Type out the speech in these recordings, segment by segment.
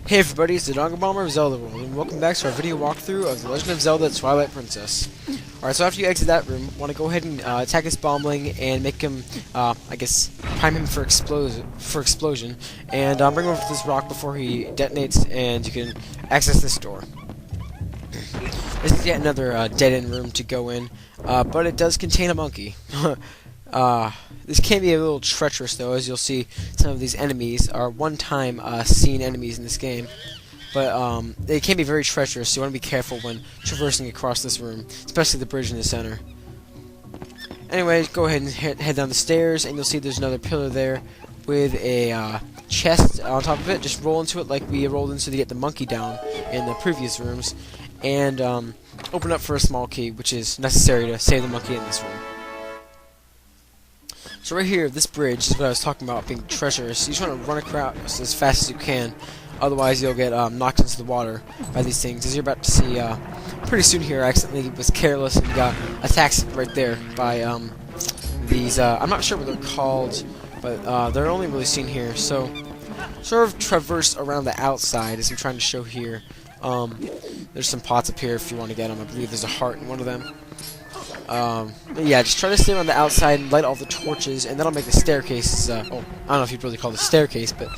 Hey everybody, it's the Dongle Bomber of Zelda World, and welcome back to our video walkthrough of The Legend of Zelda Twilight Princess. Alright, so after you exit that room, want to go ahead and attack this bombling and make him, I guess, prime him for explosion, and bring him over to this rock before he detonates, and you can access this door. This is yet another dead-end room to go in, but it does contain a monkey. This can be a little treacherous, though, as you'll see some of these enemies are one-time seen enemies in this game. But they can be very treacherous, so you want to be careful when traversing across this room, especially the bridge in the center. Anyways, go ahead and head down the stairs, and you'll see there's another pillar there with a chest on top of it. Just roll into it like we rolled into to get the monkey down in the previous rooms, and open up for a small key, which is necessary to save the monkey in this room. So right here, this bridge is what I was talking about being treacherous. You just want to run across as fast as you can, otherwise you'll get knocked into the water by these things. As you're about to see pretty soon here, I accidentally was careless and got attacked right there by these, I'm not sure what they're called, but they're only really seen here. So sort of traverse around the outside, as I'm trying to show here. There's some pots up here if you want to get them. I believe there's a heart in one of them. Yeah, just try to stay on the outside and light all the torches, and that'll make the staircases, I don't know if you'd really call it a staircase, but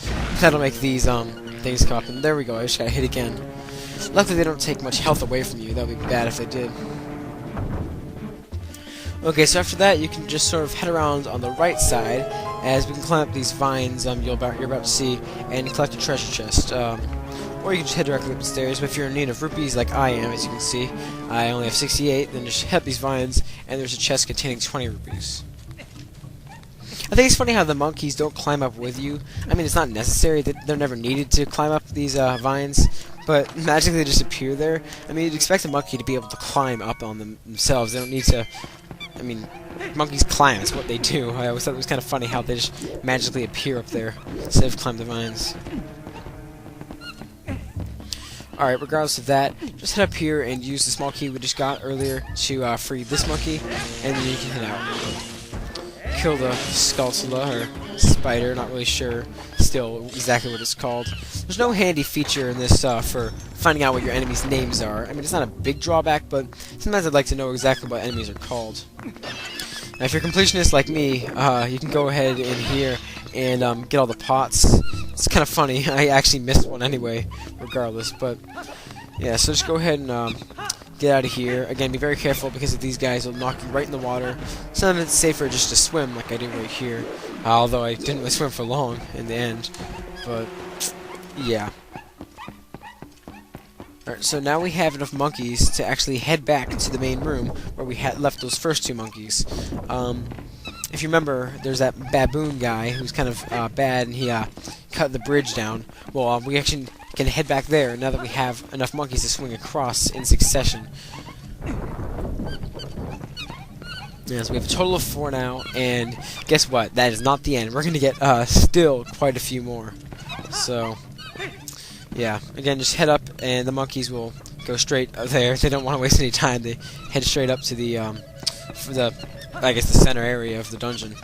that'll make these, things come up, and there we go, I just got hit again. Luckily they don't take much health away from you, that would be bad if they did. Okay, so after that, you can just sort of head around on the right side, as we can climb up these vines, you're about to see, and collect a treasure chest. Or you can just head directly up the stairs, but if you're in need of rupees like I am, as you can see, I only have 68, then just head up these vines, and there's a chest containing 20 rupees. I think it's funny how the monkeys don't climb up with you. I mean, it's not necessary, they're never needed to climb up these vines, but magically they just appear there. I mean, you'd expect a monkey to be able to climb up on themselves. They don't need to, I mean, monkeys climb, it's what they do. I always thought it was kind of funny how they just magically appear up there instead of climb the vines. Alright, regardless of that, just head up here and use the small key we just got earlier to free this monkey, and then you can head out. Kill the Skulltula, or spider, not really sure still exactly what it's called. There's no handy feature in this for finding out what your enemies' names are. I mean, it's not a big drawback, but sometimes I'd like to know exactly what enemies are called. Now, if you're completionist like me, you can go ahead in here and get all the pots. It's kind of funny. I actually missed one anyway, regardless. But yeah, so just go ahead and get out of here. Again, be very careful because of these guys will knock you right in the water. Sometimes it's safer just to swim, like I do right here. Although I didn't really swim for long in the end. But yeah. Alright, so now we have enough monkeys to actually head back to the main room where we had left those first two monkeys. If you remember, there's that Baboon guy who's kind of bad, and he cut the bridge down. Well, we actually can head back there now that we have enough monkeys to swing across in succession. Yeah, so we have a total of 4 now, and guess what? That is not the end. We're going to get still quite a few more. So, yeah, again, just head up, and the monkeys will go straight there. They don't want to waste any time. They head straight up to the, I guess, the center area of the dungeon.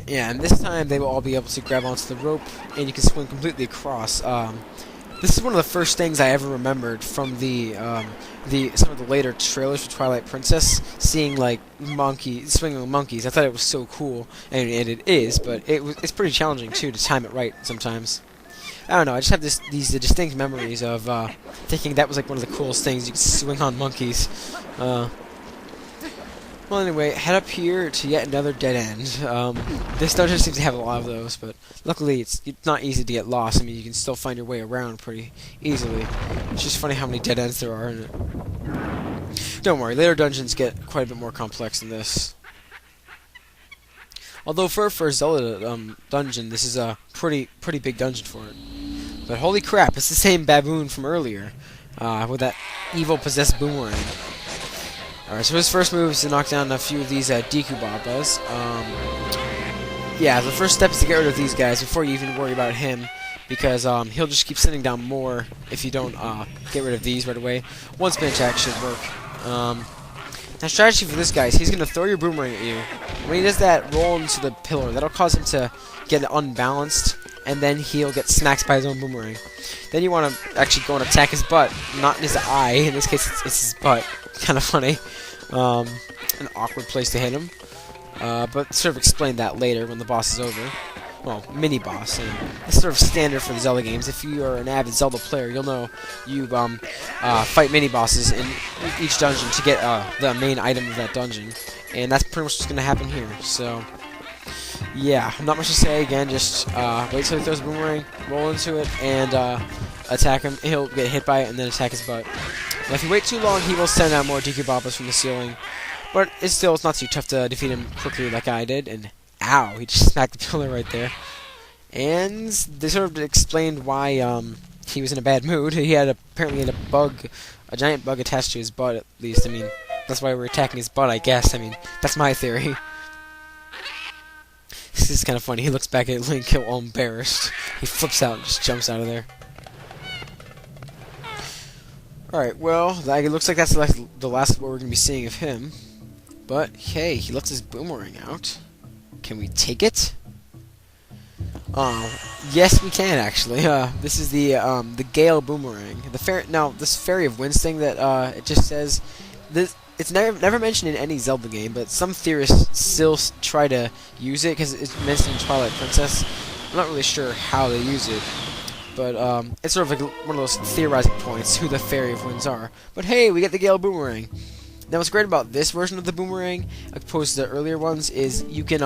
Yeah, and this time they will all be able to grab onto the rope, and you can swing completely across. This is one of the first things I ever remembered from some of the later trailers for Twilight Princess, seeing like swinging with monkeys. I thought it was so cool, and it is, but it's pretty challenging too to time it right sometimes. I don't know, I just have these distinct memories of thinking that was like one of the coolest things, you could swing on monkeys. Well, anyway, head up here to yet another dead end. This dungeon seems to have a lot of those, but luckily it's not easy to get lost. I mean, you can still find your way around pretty easily. It's just funny how many dead ends there are in it. Don't worry, later dungeons get quite a bit more complex than this. Although for a Zelda dungeon, this is a pretty big dungeon for it. But holy crap, it's the same Baboon from earlier, with that evil possessed boomerang. Alright, so his first move is to knock down a few of these Deku Babas. Yeah, the first step is to get rid of these guys before you even worry about him, because he'll just keep sending down more if you don't get rid of these right away. One spin attack should work. Now, strategy for this guy is he's going to throw your boomerang at you. When he does that, roll into the pillar. That'll cause him to get unbalanced, and then he'll get smacked by his own boomerang. Then you want to actually go and attack his butt, not his eye. In this case, it's his butt. Kind of funny. An awkward place to hit him. But sort of explain that later when the boss is over. Well, mini-boss, and it's sort of standard for the Zelda games. If you are an avid Zelda player, you'll know you fight mini-bosses in each dungeon to get the main item of that dungeon, and that's pretty much what's going to happen here. So, yeah, not much to say. Again, just wait till he throws a boomerang, roll into it, and attack him. He'll get hit by it, and then attack his butt. And if you wait too long, he will send out more DQ Bobbas from the ceiling, but it's not too tough to defeat him quickly like I did, and ow, he just smacked the pillar right there. And they sort of explained why he was in a bad mood. He apparently had a giant bug attached to his butt, at least. I mean, that's why we're attacking his butt, I guess. I mean, that's my theory. This is kind of funny. He looks back at Link all embarrassed. He flips out and just jumps out of there. Alright, well, it looks like that's the last of what we're going to be seeing of him. But, hey, he lets his boomerang out. Can we take it? Yes, we can actually. This is the Gale Boomerang. Now, this Fairy of Winds thing that it just says it's never mentioned in any Zelda game, but some theorists still try to use it because it's mentioned in Twilight Princess. I'm not really sure how they use it, but it's sort of like one of those theorizing points who the Fairy of Winds are. But hey, we get the Gale Boomerang. Now, what's great about this version of the boomerang, opposed to the earlier ones, is you can,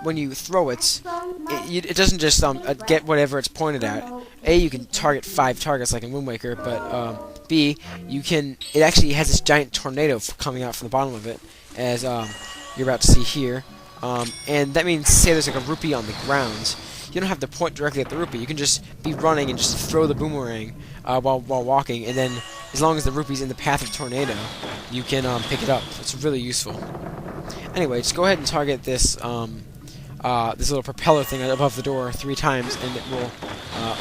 when you throw it, it doesn't just get whatever it's pointed at. A, you can target 5 targets like in Wind Waker, but B, it actually has this giant tornado coming out from the bottom of it, as you're about to see here. And that means, say there's like a rupee on the ground, you don't have to point directly at the rupee. You can just be running and just throw the boomerang while walking, and then as long as the rupee's in the path of the tornado, you can pick it up. It's really useful. Anyway, just go ahead and target this this little propeller thing above the door 3 times, and it will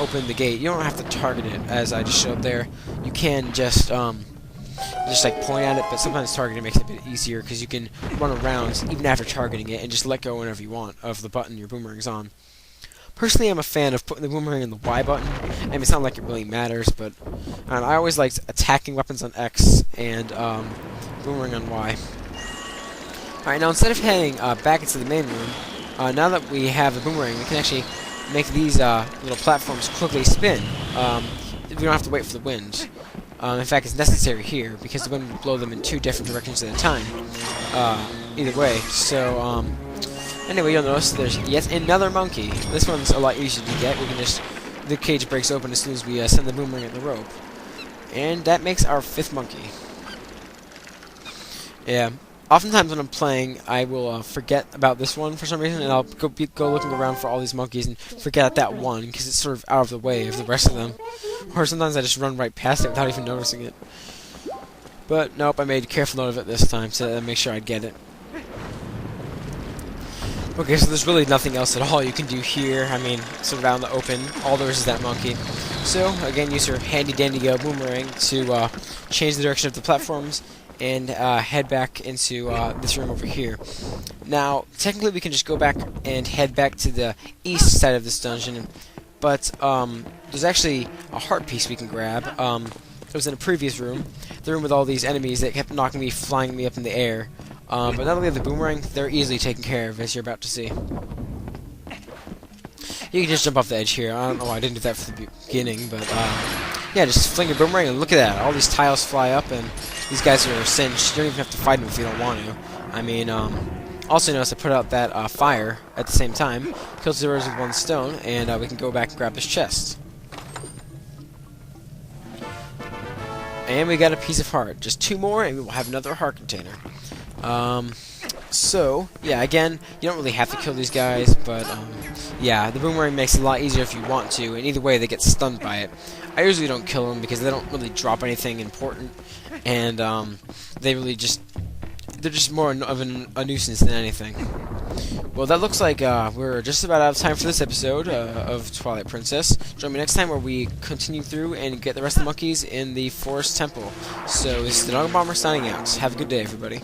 open the gate. You don't have to target it, as I just showed there. You can just like point at it, but sometimes targeting makes it a bit easier because you can run around even after targeting it and just let go whenever you want of the button your boomerang's on. Personally, I'm a fan of putting the boomerang in the Y button. I mean, it's not like it really matters, but I always liked attacking weapons on X and boomerang on Y. Alright, now instead of heading back into the main room, now that we have the boomerang, we can actually make these little platforms quickly spin. We don't have to wait for the wind. In fact, it's necessary here, because the wind will blow them in 2 different directions at a time. Either way, so, anyway, you'll notice there's yet another monkey. This one's a lot easier to get. We can just... the cage breaks open as soon as we send the boomerang at the rope. And that makes our 5th monkey. Yeah. Oftentimes when I'm playing, I will forget about this one for some reason, and I'll go looking around for all these monkeys and forget that one, because it's sort of out of the way of the rest of them. Or sometimes I just run right past it without even noticing it. But nope, I made careful note of it this time to make sure I'd get it. Okay, so there's really nothing else at all you can do here. I mean, sort of out in the open. All there is that monkey. So, again, use your handy-dandy boomerang to change the direction of the platforms and head back into this room over here. Now, technically we can just go back and head back to the east side of this dungeon, but there's actually a heart piece we can grab. It was in a previous room, the room with all these enemies that kept flying me up in the air. But now that we have the boomerang, they're easily taken care of, as you're about to see. You can just jump off the edge here. I don't know why I didn't do that for the beginning, but yeah, just fling your boomerang and look at that. All these tiles fly up, and these guys are cinched. You don't even have to fight them if you don't want to. I mean, also notice I put out that fire at the same time. Kill 2 birds with 1 stone, and we can go back and grab this chest. And we got a piece of heart. Just 2 more, and we will have another heart container. So, yeah, again, you don't really have to kill these guys, but, yeah, the boomerang makes it a lot easier if you want to, and either way, they get stunned by it. I usually don't kill them because they don't really drop anything important, and, they're just more of a nuisance than anything. Well, that looks like we're just about out of time for this episode of Twilight Princess. Join me next time where we continue through and get the rest of the monkeys in the Forest Temple. So this is the Dog Bomber signing out. Have a good day, everybody.